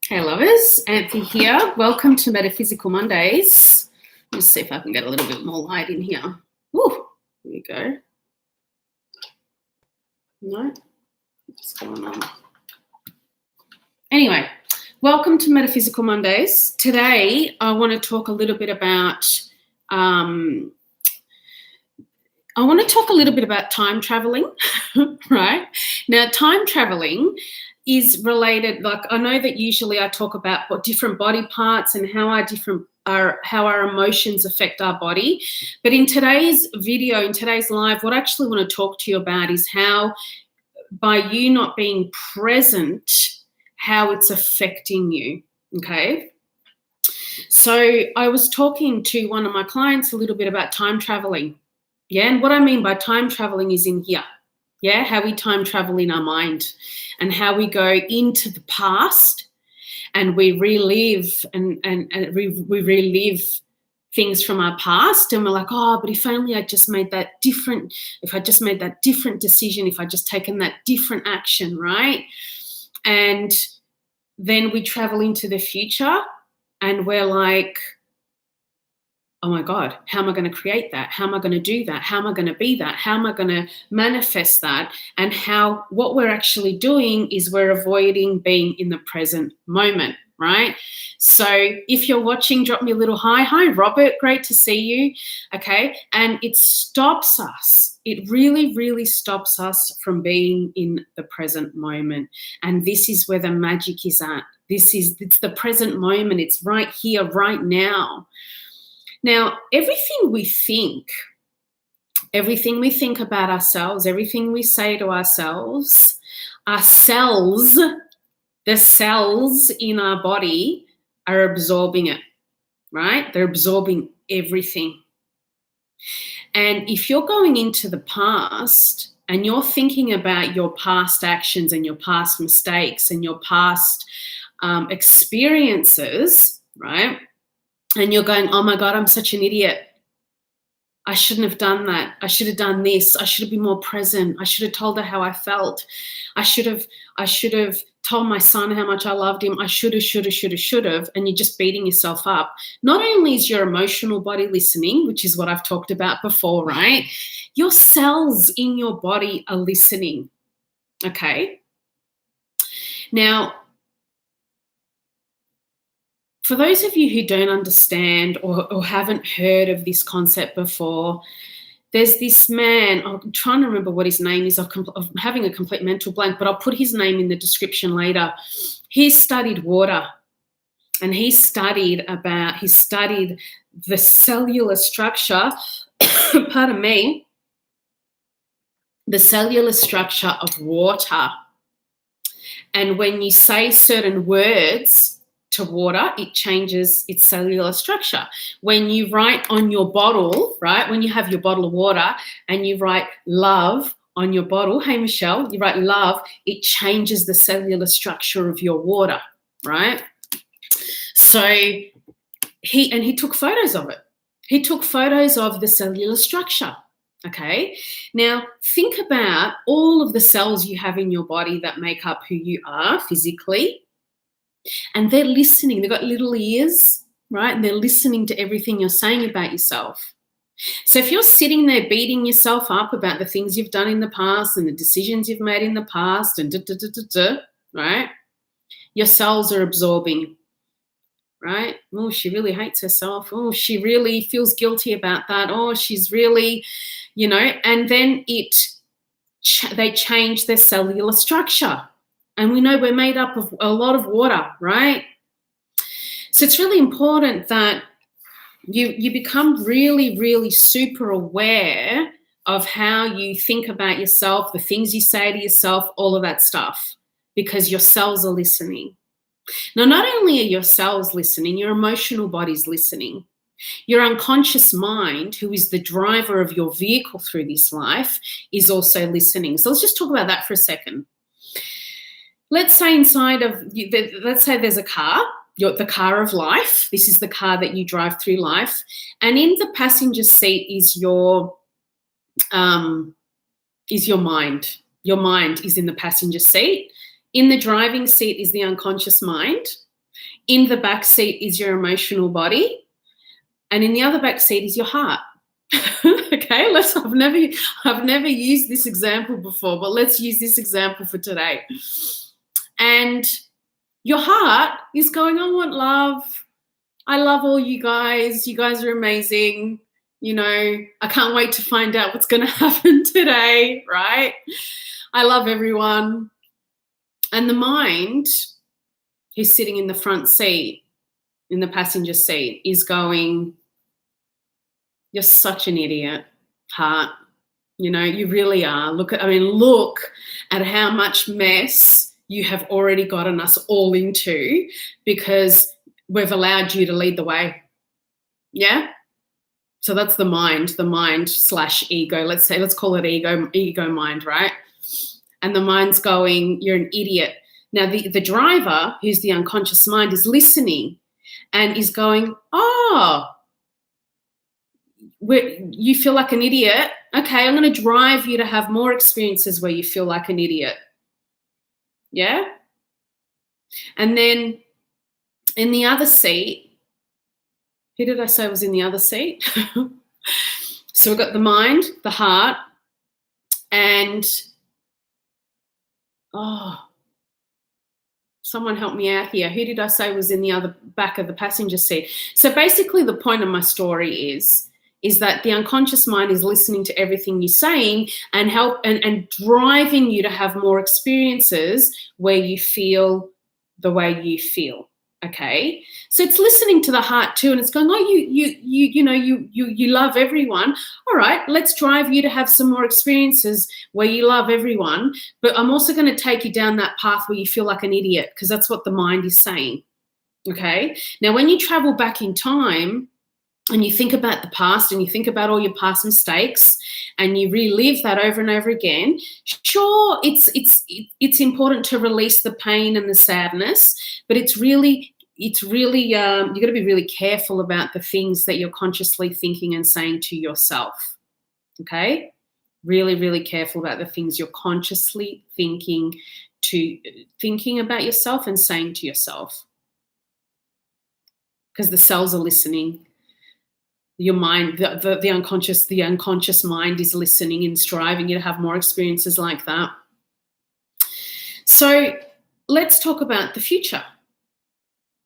Hey lovers, Anthea here. Welcome to Metaphysical Mondays. Let's see if I can get a little bit more light in here. Woo, here we go. No, what's going on? Anyway, welcome to Metaphysical Mondays. Today, I want to talk a little bit about time traveling, right? Now, time traveling is related, like I know that usually I talk about what different body parts and how our emotions affect our body. But in today's video, in today's live, what I actually want to talk to you about is how, by you not being present, how it's affecting you, okay? So I was talking to one of my clients a little bit about time traveling. Yeah, and what I mean by time traveling is in here. Yeah, how we time travel in our mind and how we go into the past and we relive and we relive things from our past, and we're like, oh, but if only I just made that different, if I just made that different decision, if I just taken that different action, right? And then we travel into the future and we're like, oh my God, how am I going to create that? How am I going to do that? How am I going to be that? How am I going to manifest that? And what we're actually doing is we're avoiding being in the present moment, right? So if you're watching, drop me a little hi. Hi, Robert, great to see you. Okay. And it stops us. It really, really stops us from being in the present moment. And this is where the magic is at. It's the present moment. It's right here, right now. Now, everything we think about ourselves, everything we say to ourselves, our cells, the cells in our body are absorbing it, right? They're absorbing everything. And if you're going into the past and you're thinking about your past actions and your past mistakes and your past experiences, right? And you're going, oh my God, I'm such an idiot. I shouldn't have done that. I should have done this. I should have been more present. I should have told her how I felt. I should have told my son how much I loved him. I should have. And you're just beating yourself up. Not only is your emotional body listening, which is what I've talked about before, right? Your cells in your body are listening. Okay. Now, for those of you who don't understand or haven't heard of this concept before, there's this man, I'm trying to remember what his name is, I'm having a complete mental blank, but I'll put his name in the description later. He's studied water, and he studied the cellular structure, pardon me, the cellular structure of water. And when you say certain words to water, it changes its cellular structure. When you write on your bottle, right, when you have your bottle of water and you write love on your bottle, hey Michelle, you write love, it changes the cellular structure of your water, right? So he took photos of it. He took photos of the cellular structure. Okay, now think about all of the cells you have in your body that make up who you are physically. And they're listening. They've got little ears, right? And they're listening to everything you're saying about yourself. So if you're sitting there beating yourself up about the things you've done in the past and the decisions you've made in the past and right? Your cells are absorbing, right? Oh, she really hates herself. Oh, she really feels guilty about that. Oh, she's really, and then they change their cellular structure. And we know we're made up of a lot of water, right? So it's really important that you become really, really super aware of how you think about yourself, the things you say to yourself, all of that stuff, because your cells are listening. Now, not only are your cells listening, your emotional body's listening. Your unconscious mind, who is the driver of your vehicle through this life, is also listening. So let's just talk about that for a second. Let's say let's say there's a car, the car of life. This is the car that you drive through life. And in the passenger seat is your mind. Your mind is in the passenger seat. In the driving seat is the unconscious mind. In the back seat is your emotional body, and in the other back seat is your heart. Okay, I've never used this example before, but let's use this example for today. And your heart is going, I want love. I love all you guys. You guys are amazing. You know, I can't wait to find out what's going to happen today, right? I love everyone. And the mind, who's sitting in the front seat, in the passenger seat, is going, you're such an idiot, heart. You know, you really are. Look at how much mess you have already gotten us all into because we've allowed you to lead the way. Yeah? So that's the mind / ego. Let's call it ego mind, right? And the mind's going, you're an idiot. Now the driver, who's the unconscious mind, is listening and is going, oh, you feel like an idiot. Okay, I'm going to drive you to have more experiences where you feel like an idiot. Yeah? And then in the other seat, who did I say was in the other seat? So we've got the mind, the heart, and someone help me out here. Who did I say was in the other back of the passenger seat? So basically the point of my story is that the unconscious mind is listening to everything you're saying and driving you to have more experiences where you feel the way you feel. Okay, so it's listening to the heart too, and it's going, oh, you love everyone. All right, let's drive you to have some more experiences where you love everyone. But I'm also going to take you down that path where you feel like an idiot, because that's what the mind is saying. Okay, now when you travel back in time, and you think about the past and you think about all your past mistakes and you relive that over and over again, sure, it's important to release the pain and the sadness, but it's really you've got to be really careful about the things that you're consciously thinking and saying to yourself. Okay? Really, really careful about the things you're consciously thinking about yourself and saying to yourself. Because the cells are listening. Your mind, the unconscious mind is listening and striving you to have more experiences like that. So let's talk about the future.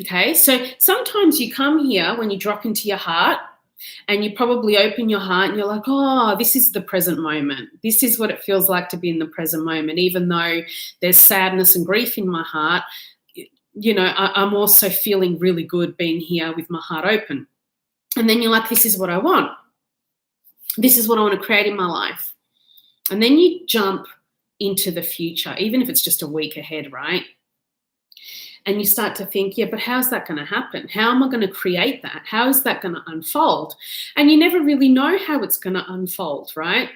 Okay, so sometimes you come here when you drop into your heart and you probably open your heart and you're like, oh, this is the present moment. This is what it feels like to be in the present moment. Even though there's sadness and grief in my heart, you know, I'm also feeling really good being here with my heart open. And then you're like, this is what I want. This is what I want to create in my life. And then you jump into the future, even if it's just a week ahead, right? And you start to think, yeah, but how's that going to happen? How am I going to create that? How is that going to unfold? And you never really know how it's going to unfold, right?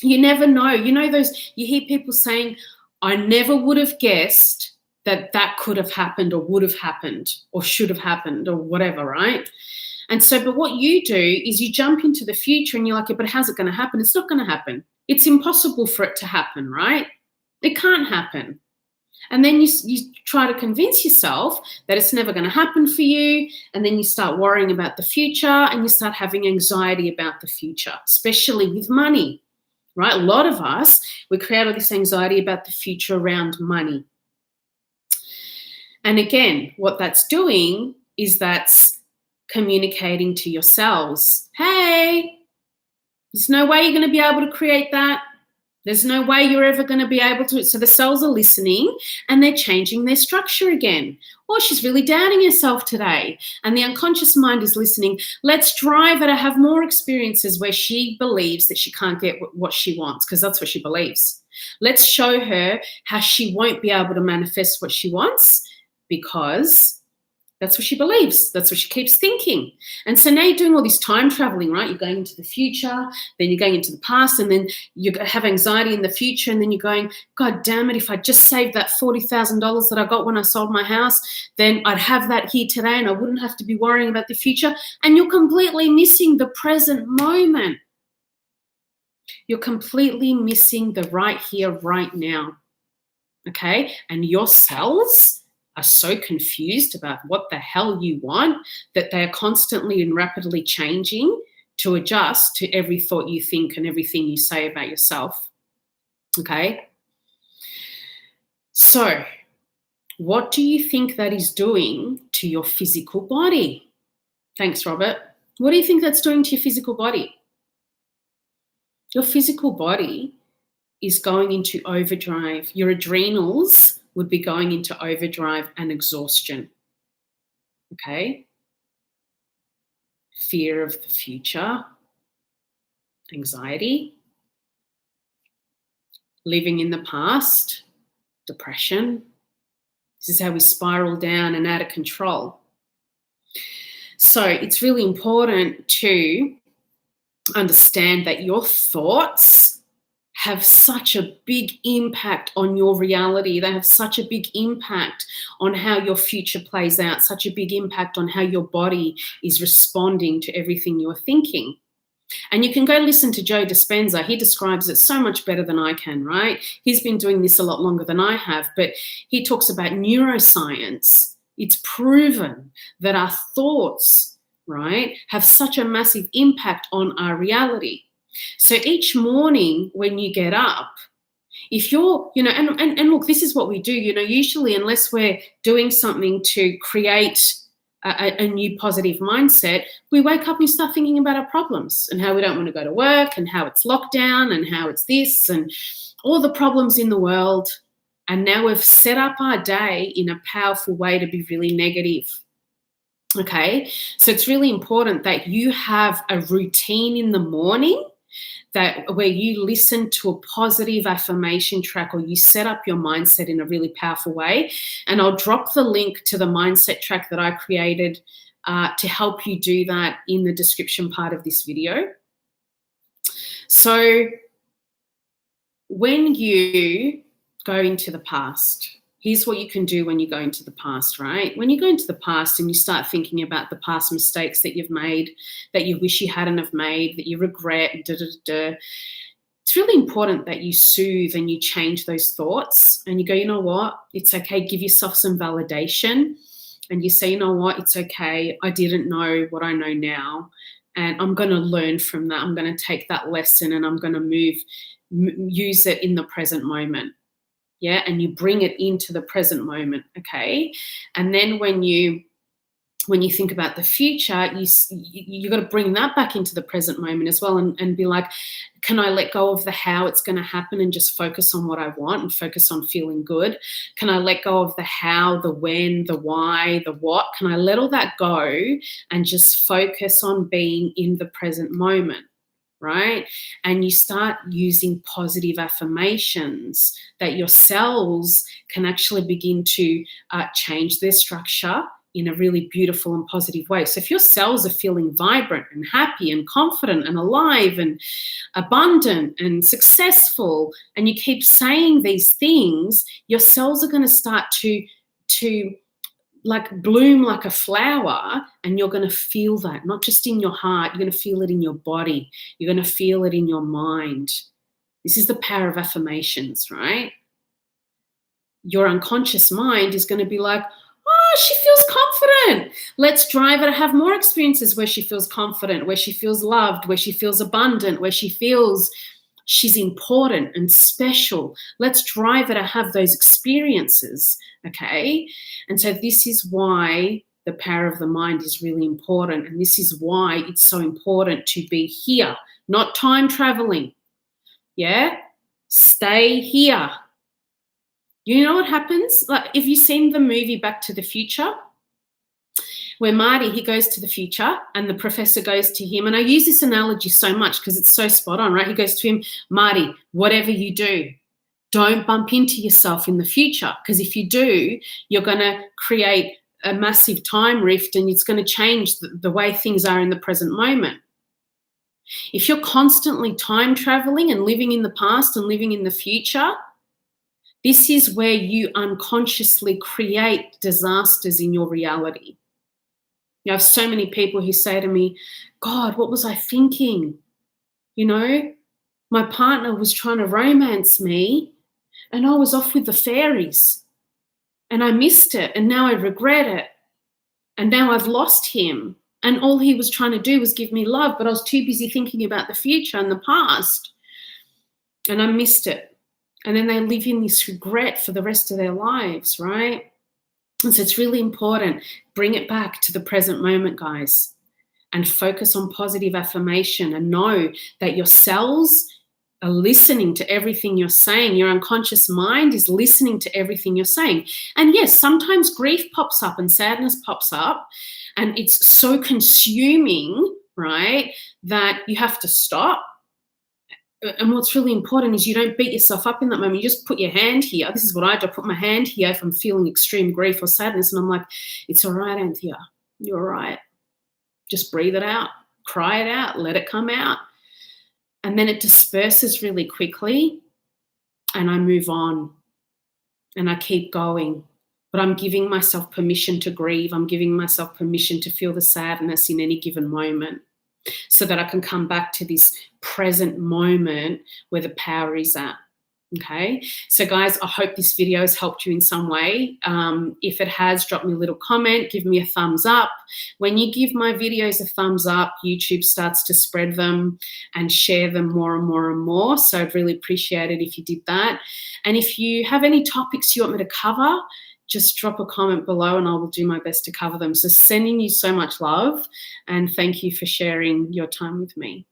You never know. You know, you hear people saying, I never would have guessed that could have happened or would have happened or should have happened or whatever, right? And so, but what you do is you jump into the future and you're like, yeah, but how's it going to happen? It's not going to happen. It's impossible for it to happen, right? It can't happen. And then you try to convince yourself that it's never going to happen for you. And then you start worrying about the future and you start having anxiety about the future, especially with money, right? A lot of us, we create all this anxiety about the future around money. And again, what that's doing is that's communicating to your cells, hey, there's no way you're going to be able to create that. There's no way you're ever going to be able to. So the cells are listening and they're changing their structure again. Oh, she's really doubting herself today. And the unconscious mind is listening. Let's drive her to have more experiences where she believes that she can't get what she wants, because that's what she believes. Let's show her how she won't be able to manifest what she wants, because that's what she believes. That's what she keeps thinking. And so now you're doing all this time traveling, right? You're going into the future, then you're going into the past, and then you have anxiety in the future, and then you're going, God damn it, if I just saved that $40,000 that I got when I sold my house, then I'd have that here today and I wouldn't have to be worrying about the future. And you're completely missing the present moment. You're completely missing the right here, right now. Okay? And your cells are so confused about what the hell you want that they are constantly and rapidly changing to adjust to every thought you think and everything you say about yourself. Okay? So, what do you think that is doing to your physical body? Thanks, Robert. What do you think that's doing to your physical body? Your physical body is going into overdrive. Your adrenals would be going into overdrive and exhaustion. Okay? Fear of the future, anxiety, living in the past, depression. This is how we spiral down and out of control. So it's really important to understand that your thoughts have such a big impact on your reality. They have such a big impact on how your future plays out, such a big impact on how your body is responding to everything you're thinking. And you can go listen to Joe Dispenza. He describes it so much better than I can, right? He's been doing this a lot longer than I have, but he talks about neuroscience. It's proven that our thoughts, right, have such a massive impact on our reality. So each morning when you get up, if you're, and look, this is what we do, usually unless we're doing something to create a new positive mindset, we wake up and start thinking about our problems and how we don't want to go to work and how it's lockdown and how it's this and all the problems in the world. And now we've set up our day in a powerful way to be really negative. Okay, so it's really important that you have a routine in the morning where you listen to a positive affirmation track or you set up your mindset in a really powerful way. And I'll drop the link to the mindset track that I created to help you do that in the description part of this video. So when you go into the past, here's what you can do when you go into the past, right? When you go into the past and you start thinking about the past mistakes that you've made, that you wish you hadn't have made, that you regret, it's really important that you soothe and you change those thoughts and you go, you know what? It's okay. Give yourself some validation and you say, you know what? It's okay. I didn't know what I know now and I'm going to learn from that. I'm going to take that lesson and I'm going to use it in the present moment. Yeah, and you bring it into the present moment, okay? And then when you think about the future, you got to bring that back into the present moment as well and be like, can I let go of the how it's going to happen and just focus on what I want and focus on feeling good? Can I let go of the how, the when, the why, the what? Can I let all that go and just focus on being in the present moment? Right? And you start using positive affirmations that your cells can actually begin to change their structure in a really beautiful and positive way. So if your cells are feeling vibrant and happy and confident and alive and abundant and successful, and you keep saying these things, your cells are going to start to like bloom like a flower, and you're going to feel that, not just in your heart, you're going to feel it in your body. You're going to feel it in your mind. This is the power of affirmations, right? Your unconscious mind is going to be like, oh, she feels confident. Let's drive her to have more experiences where she feels confident, where she feels loved, where she feels abundant, where she feels she's important and special. Let's drive her to have those experiences, okay? And so this is why the power of the mind is really important. And this is why it's so important to be here, not time traveling. Yeah? Stay here. You know what happens? Like if you've seen the movie Back to the Future, where Marty, he goes to the future and the professor goes to him. And I use this analogy so much because it's so spot on, right? He goes to him, Marty, whatever you do, don't bump into yourself in the future, because if you do, you're going to create a massive time rift and it's going to change the way things are in the present moment. If you're constantly time traveling and living in the past and living in the future, this is where you unconsciously create disasters in your reality. You have so many people who say to me, God, what was I thinking? You know, my partner was trying to romance me and I was off with the fairies. and I missed it, and now I regret it, and now I've lost him, and all he was trying to do was give me love, but I was too busy thinking about the future and the past, and I missed it. And then they live in this regret for the rest of their lives, right? And so it's really important. Bring it back to the present moment, guys, and focus on positive affirmation, and know that your cells are listening to everything you're saying. Your unconscious mind is listening to everything you're saying. And yes, sometimes grief pops up and sadness pops up, and it's so consuming, right, that you have to stop. And what's really important is you don't beat yourself up in that moment. You just put your hand here. This is what I do. I put my hand here if I'm feeling extreme grief or sadness, and I'm like, it's all right, Anthea. You're all right. Just breathe it out. Cry it out. Let it come out. And then it disperses really quickly, and I move on, and I keep going. But I'm giving myself permission to grieve. I'm giving myself permission to feel the sadness in any given moment, so that I can come back to this present moment where the power is at. Okay, so guys, I hope this video has helped you in some way. If it has, drop me a little comment, give me a thumbs up. When you give my videos a thumbs up, YouTube starts to spread them and share them more and more and more. So I'd really appreciate it if you did that. And if you have any topics you want me to cover, just drop a comment below and I will do my best to cover them. So sending you so much love, and thank you for sharing your time with me.